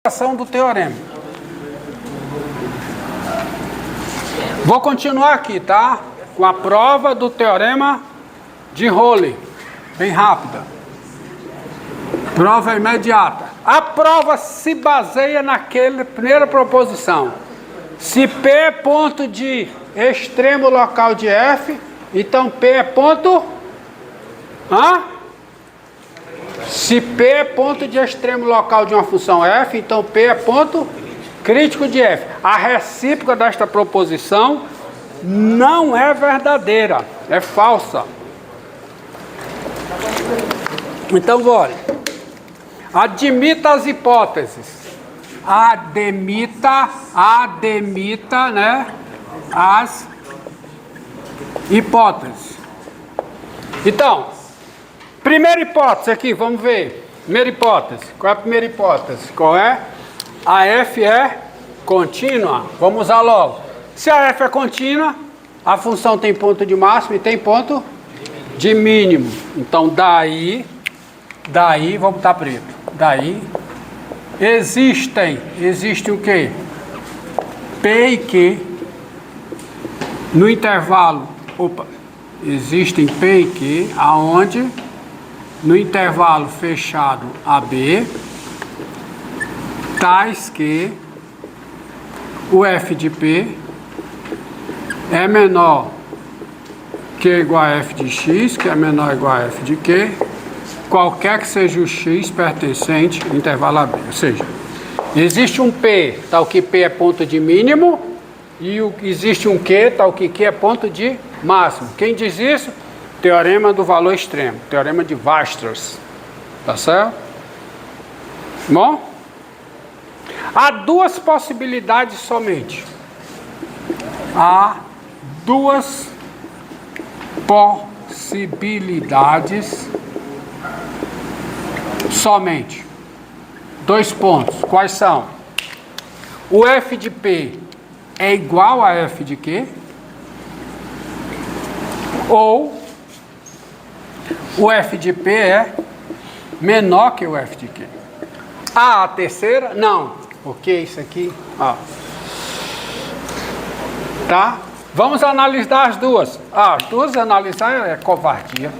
Do teorema. Vou continuar aqui, tá? Com a prova do teorema de Rowley, bem rápida. Prova imediata. A prova se baseia naquela primeira proposição. Se P é ponto de extremo local de F, então P é ponto... Se P é ponto de extremo local de uma função f, então P é ponto crítico de f. A recíproca desta proposição não é verdadeira, é falsa. Então, olha. Admita as hipóteses. Admita, né? As hipóteses. Então... Primeira hipótese aqui, vamos ver. Primeira hipótese. Qual é a primeira hipótese? Qual é? A f é contínua. Vamos usar logo. Se a f é contínua, a função tem ponto de máximo e tem ponto de mínimo. Então, daí, vamos botar preto. Daí, existe o quê? P e Q no intervalo. Existem P e Q, aonde... no intervalo fechado AB, tais que o f de P é menor que ou igual a f de x, que é menor ou igual a f de Q, qualquer que seja o x pertencente ao intervalo AB. Ou seja, existe um P, tal que P é ponto de mínimo, e existe um Q, tal que Q é ponto de máximo. Quem diz isso? Teorema do valor extremo, teorema de Weierstrass, tá certo? Bom, há duas possibilidades somente. Há duas possibilidades somente. Dois pontos. Quais são? O f de P é igual a f de Q? Ou o f de P é menor que o f de Q. A terceira, não. Porque isso aqui, ó. Tá? Vamos analisar as duas. As duas analisar é covardia.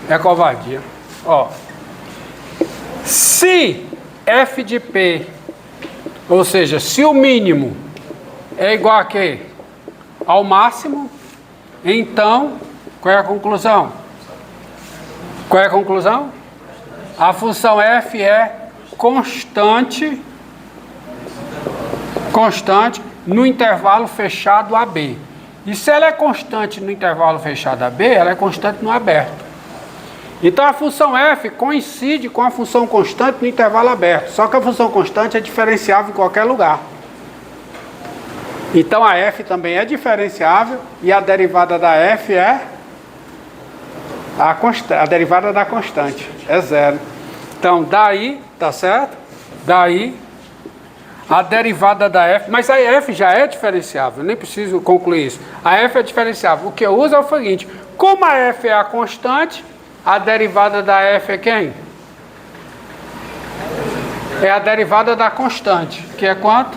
É covardia. Ó. Se f de P, ou seja, se o mínimo é igual a quê? Ao máximo, então, qual é a conclusão? Qual é a conclusão? A função f é constante no intervalo fechado AB. E se ela é constante no intervalo fechado AB, ela é constante no aberto. Então a função f coincide com a função constante no intervalo aberto. Só que a função constante é diferenciável em qualquer lugar. Então a f também é diferenciável e a derivada da f é... A derivada da constante é zero. Então, daí, tá certo? Daí, a derivada da f... Mas a f já é diferenciável, nem preciso concluir isso. A f é diferenciável. O que eu uso é o seguinte. Como a f é a constante, a derivada da f é quem? É a derivada da constante, que é quanto?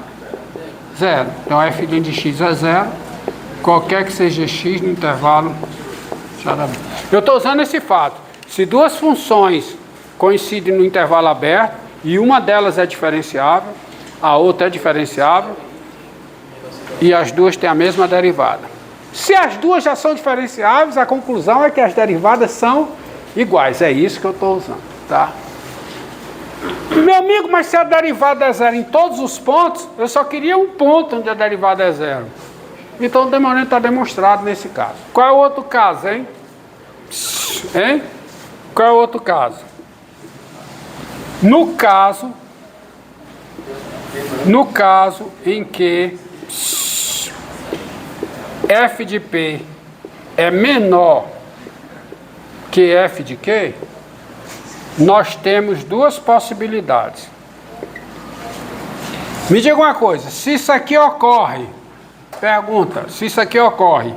Zero. Então, f de x é zero. Qualquer que seja x no intervalo... Eu estou usando esse fato. Se duas funções coincidem no intervalo aberto e uma delas é diferenciável, a outra é diferenciável e as duas têm a mesma derivada. Se as duas já são diferenciáveis, a conclusão é que as derivadas são iguais. É isso que eu estou usando, tá? Meu amigo, mas se a derivada é zero em todos os pontos, eu só queria um ponto onde a derivada é zero. Então o demônio está demonstrado nesse caso. Qual é o outro caso, hein? Hein? Qual é o outro caso? No caso em que f de P é menor que f de Q, nós temos duas possibilidades. Me diga uma coisa, se isso aqui ocorre, pergunta, se isso aqui ocorre,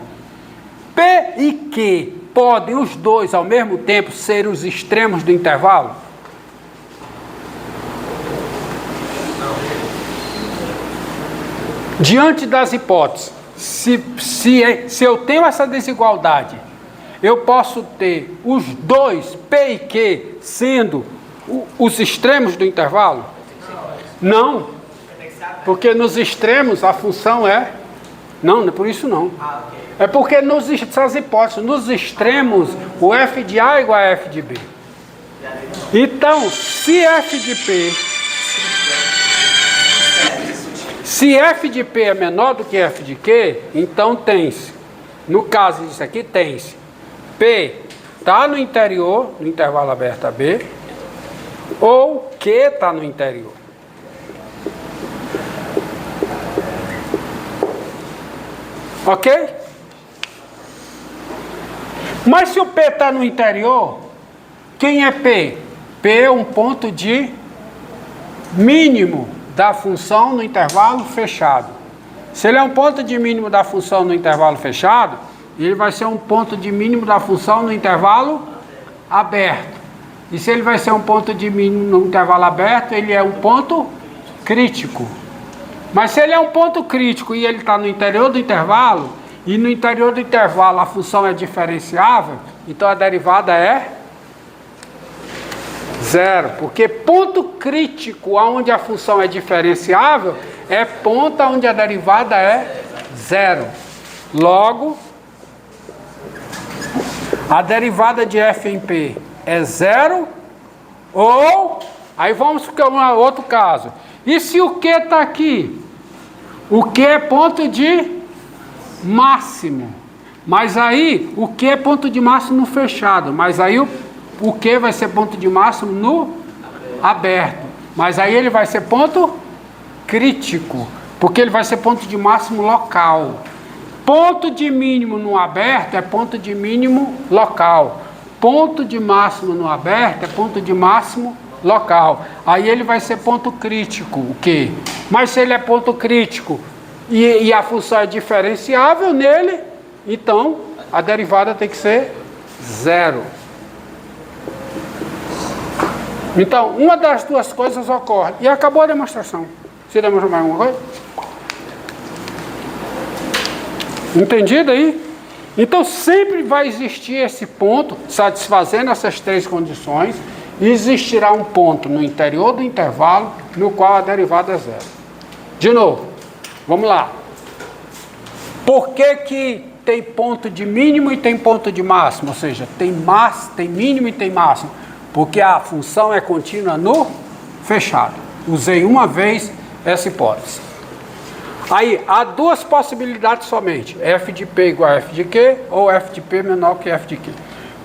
P e Q podem os dois ao mesmo tempo ser os extremos do intervalo? Diante das hipóteses, se eu tenho essa desigualdade, eu posso ter os dois, P e Q, sendo os extremos do intervalo? Não, porque nos extremos a função é... Não é por isso não. É porque essas hipóteses, nos extremos, o f de A é igual a f de B. Então, se f de P é menor do que f de Q, então tem-se, no caso disso aqui, tem-se P está no interior, no intervalo aberto AB, ou Q está no interior. Ok? Mas se o P está no interior, quem é P? P é um ponto de mínimo da função no intervalo fechado. Se ele é um ponto de mínimo da função no intervalo fechado, ele vai ser um ponto de mínimo da função no intervalo aberto. E se ele vai ser um ponto de mínimo no intervalo aberto, ele é um ponto crítico. Mas se ele é um ponto crítico e ele está no interior do intervalo, e no interior do intervalo a função é diferenciável, então a derivada é zero. Porque ponto crítico onde a função é diferenciável é ponto onde a derivada é zero. Logo, a derivada de f em P é zero, ou, aí vamos para um outro caso. E se o Q está aqui? O Q é ponto de máximo. Mas aí, o Q é ponto de máximo no fechado. Mas aí o Q vai ser ponto de máximo no aberto. Mas aí ele vai ser ponto crítico. Porque ele vai ser ponto de máximo local. Ponto de mínimo no aberto é ponto de mínimo local. Ponto de máximo no aberto é ponto de máximo local. Aí ele vai ser ponto crítico, o quê? Mas se ele é ponto crítico e a função é diferenciável nele, então a derivada tem que ser zero. Então, uma das duas coisas ocorre. E acabou a demonstração. Você demonstrou mais alguma coisa? Entendido aí? Então sempre vai existir esse ponto, satisfazendo essas três condições, e existirá um ponto no interior do intervalo no qual a derivada é zero. De novo, vamos lá. Por que tem ponto de mínimo e tem ponto de máximo? Ou seja, tem mínimo e tem máximo. Porque a função é contínua no fechado. Usei uma vez essa hipótese. Aí, há duas possibilidades somente. F de P igual a F de Q, ou F de P menor que F de Q.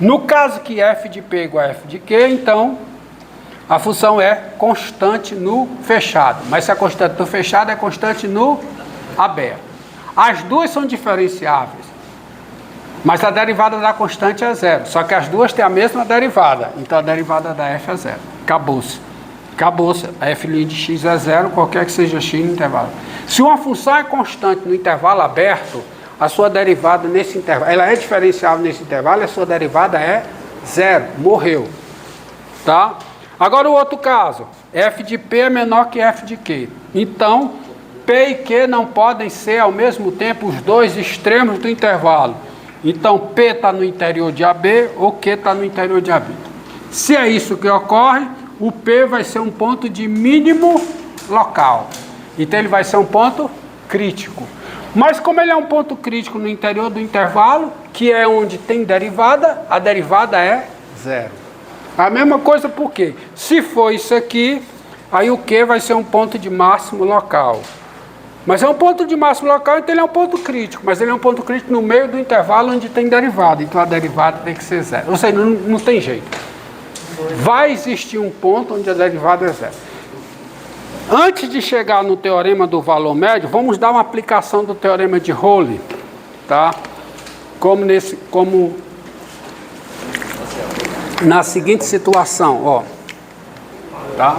No caso que F de P igual a F de Q, então, a função é constante no fechado. Mas se é constante no fechado, é constante no aberto. As duas são diferenciáveis. Mas a derivada da constante é zero. Só que as duas têm a mesma derivada. Então, a derivada da F é zero. Acabou-se. Acabou-se. A f' de x é zero, qualquer que seja x no intervalo. Se uma função é constante no intervalo aberto, a sua derivada nesse intervalo, ela é diferenciável nesse intervalo, a sua derivada é zero. Morreu. Tá? Agora o outro caso. F de P é menor que F de Q. Então, P e Q não podem ser ao mesmo tempo os dois extremos do intervalo. Então, P está no interior de AB ou Q está no interior de AB. Se é isso que ocorre, o P vai ser um ponto de mínimo local. Então, ele vai ser um ponto crítico. Mas como ele é um ponto crítico no interior do intervalo, que é onde tem derivada, a derivada é zero. A mesma coisa por quê? Se for isso aqui, aí o Q vai ser um ponto de máximo local. Mas é um ponto de máximo local, então ele é um ponto crítico. Mas ele é um ponto crítico no meio do intervalo onde tem derivada. Então a derivada tem que ser zero. Ou seja, não tem jeito. Vai existir um ponto onde a derivada é zero. Antes de chegar no teorema do valor médio, vamos dar uma aplicação do teorema de Rowley. Tá? Como na seguinte situação. Ó. Tá?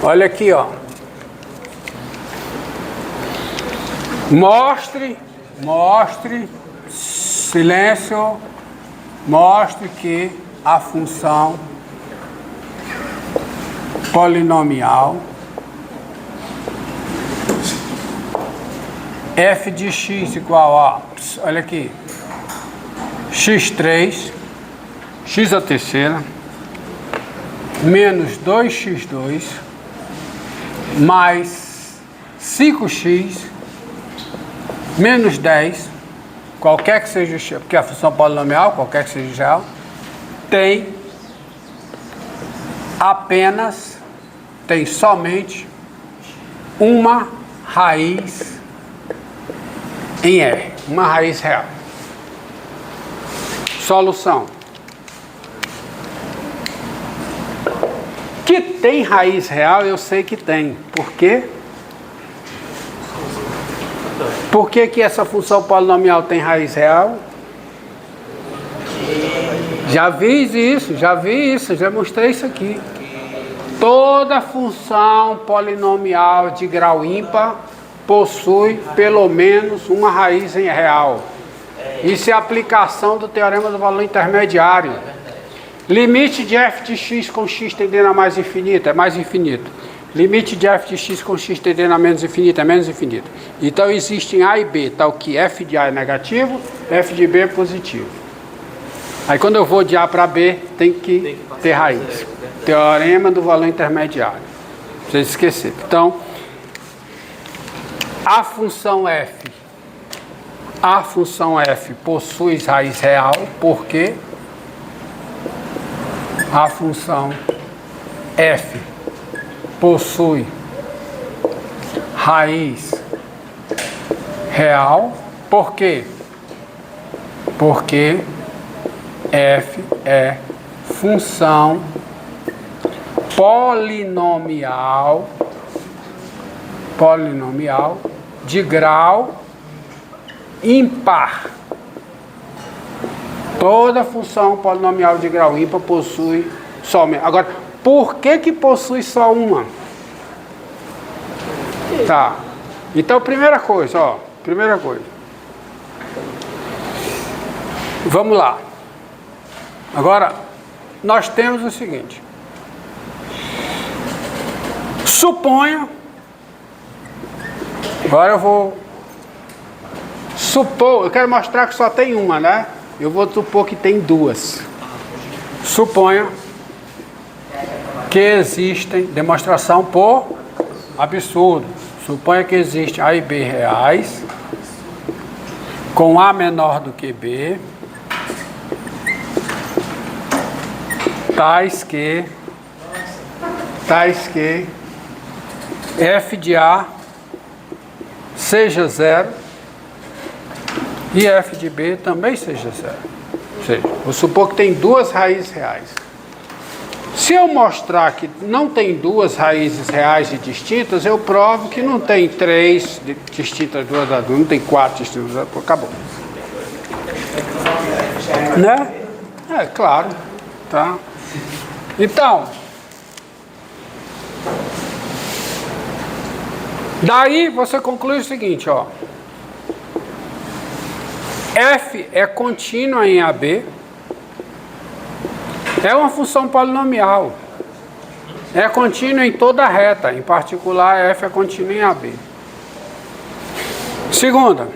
Olha aqui, ó. Mostre, silêncio, mostre que a função polinomial f de x igual a, olha aqui, x3, x a terceira, menos 2x2, mais 5x, menos 10, qualquer que seja, porque a função polinomial, qualquer que seja real, tem apenas, tem somente uma raiz em R, uma raiz real. Solução. Que tem raiz real, eu sei que tem. Por quê? Por que que essa função polinomial tem raiz real? Já vi isso, já mostrei isso aqui. Toda função polinomial de grau ímpar possui pelo menos uma raiz em real. Isso é a aplicação do teorema do valor intermediário. Limite de f de x com x tendendo a mais infinito é mais infinito. Limite de f de x com x tendendo a menos infinito é menos infinito. Então existem A e B, tal que f de A é negativo, f de B é positivo. Aí quando eu vou de A para B, tem que ter raiz. Teorema do valor intermediário. Não precisa esquecer. Então, a função f possui raiz real, porque a função f possui raiz real, por quê? Porque f é função polinomial de grau ímpar. Toda função polinomial de grau ímpar possui somente. Agora, por que possui só uma? Tá. Então, primeira coisa. Vamos lá. Agora, nós temos o seguinte. Suponha. Agora eu vou supor, eu quero mostrar que só tem uma, né? Eu vou supor que tem duas. Suponha que existem, demonstração por absurdo. Suponha que existem A e B reais, com A menor do que B, tais que f de A seja zero e f de B também seja zero. Ou seja, vou supor que tem duas raízes reais. Se eu mostrar que não tem duas raízes reais e distintas, eu provo que não tem três distintas duas das duas, não tem quatro distintas, acabou. Né? É claro, tá? Então, daí você conclui o seguinte, ó. F é contínua em AB. É uma função polinomial. É contínua em toda a reta. Em particular, f é contínua em AB. Segunda,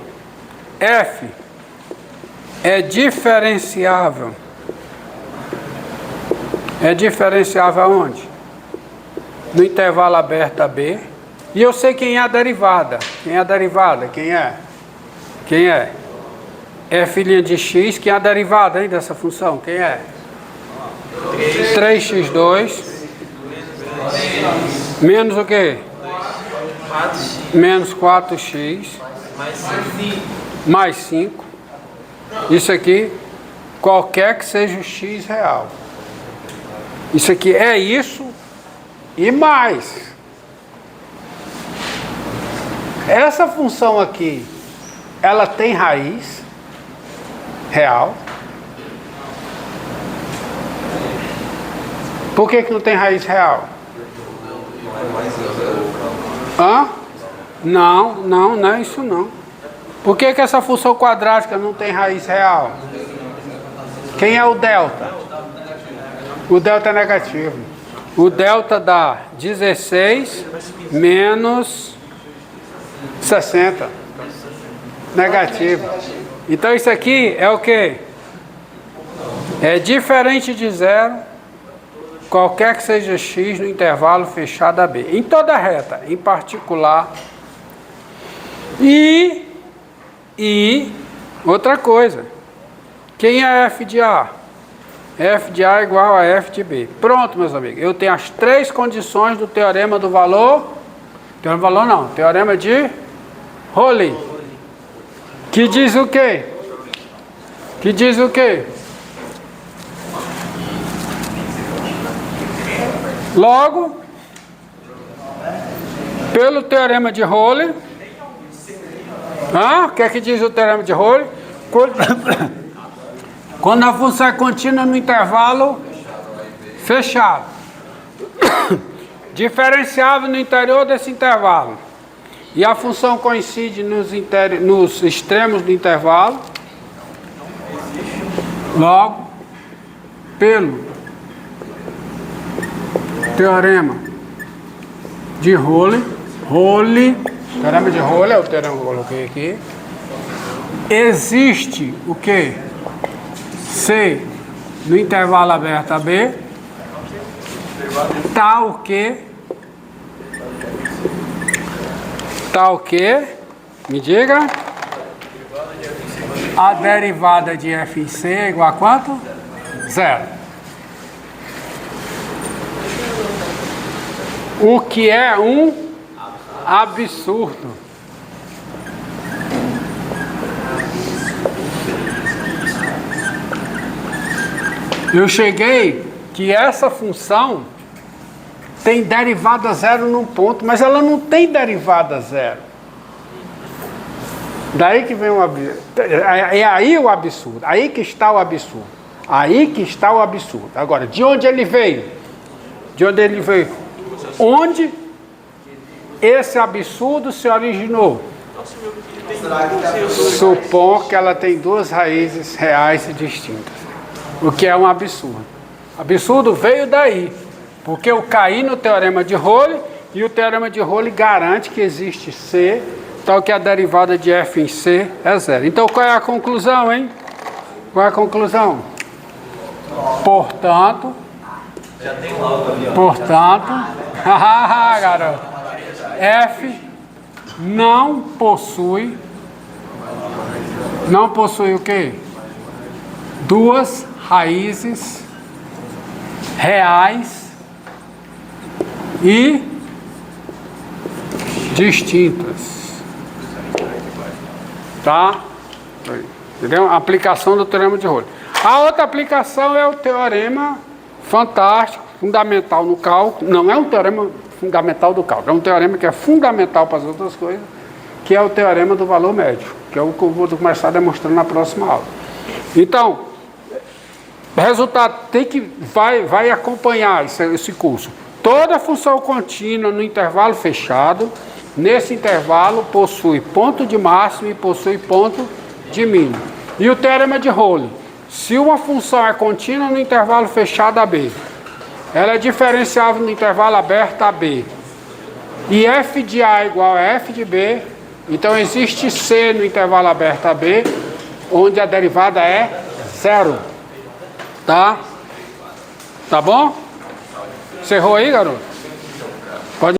f é diferenciável. É diferenciável aonde? No intervalo aberto AB. E eu sei quem é a derivada. Quem é a derivada? Quem é? Quem é? F' de x. Quem é a derivada aí dessa função? Quem é? 3x2 menos o quê? Menos 4x mais 5. Isso aqui, qualquer que seja o x real. Isso aqui é isso e mais. Essa função aqui, ela tem raiz real. Por que não tem raiz real? Hã? Não é isso não. Por que essa função quadrática não tem raiz real? Quem é o delta? O delta é negativo. O delta dá 16 menos 60. Negativo. Então isso aqui é o quê? É diferente de zero, qualquer que seja x no intervalo fechado AB. Em toda reta, em particular. E outra coisa. Quem é f de A? F de A é igual a F de B. Pronto, meus amigos. Eu tenho as três condições do teorema do valor. Teorema do valor não. Teorema de Rowley. Que diz o quê? Que diz o quê? Logo, pelo teorema de Rowley, o que é que diz o teorema de Rowley? Quando a função é contínua no intervalo fechado, diferenciável no interior desse intervalo, e a função coincide nos extremos do intervalo, logo, pelo teorema de Rowley, teorema de Rowley é o teorema que eu coloquei aqui, existe o que? C no intervalo aberto AB, tal que, me diga, a derivada de f em C é igual a quanto? Zero. O que é um absurdo. Eu cheguei que essa função tem derivada zero num ponto, mas ela não tem derivada zero. Daí que vem o absurdo. É aí o absurdo. Aí que está o absurdo. Aí que está o absurdo. Agora, de onde ele veio? De onde ele veio? Onde esse absurdo se originou? Supor que ela tem duas raízes reais e distintas. O que é um absurdo. Absurdo veio daí, porque eu caí no teorema de Rowley, e o teorema de Rowley garante que existe C, tal que a derivada de f em C é zero. Então qual é a conclusão, hein? Qual é a conclusão? Portanto, garoto, f não possui o quê? Duas raízes reais e distintas. Tá? Entendeu? A aplicação do teorema de Rowley. A outra aplicação é o teorema fantástico, fundamental no cálculo. Não é um teorema fundamental do cálculo, é um teorema que é fundamental para as outras coisas, que é o teorema do valor médio, que é o que eu vou começar demonstrando na próxima aula. Então, resultado vai acompanhar esse curso. Toda função contínua no intervalo fechado, nesse intervalo possui ponto de máximo e possui ponto de mínimo. E o teorema de Rowley: se uma função é contínua no intervalo fechado AB, ela é diferenciável no intervalo aberto AB, e f de A é igual a f de B, então existe C no intervalo aberto AB, onde a derivada é zero. Tá? Tá bom? Encerrou aí, garoto? Pode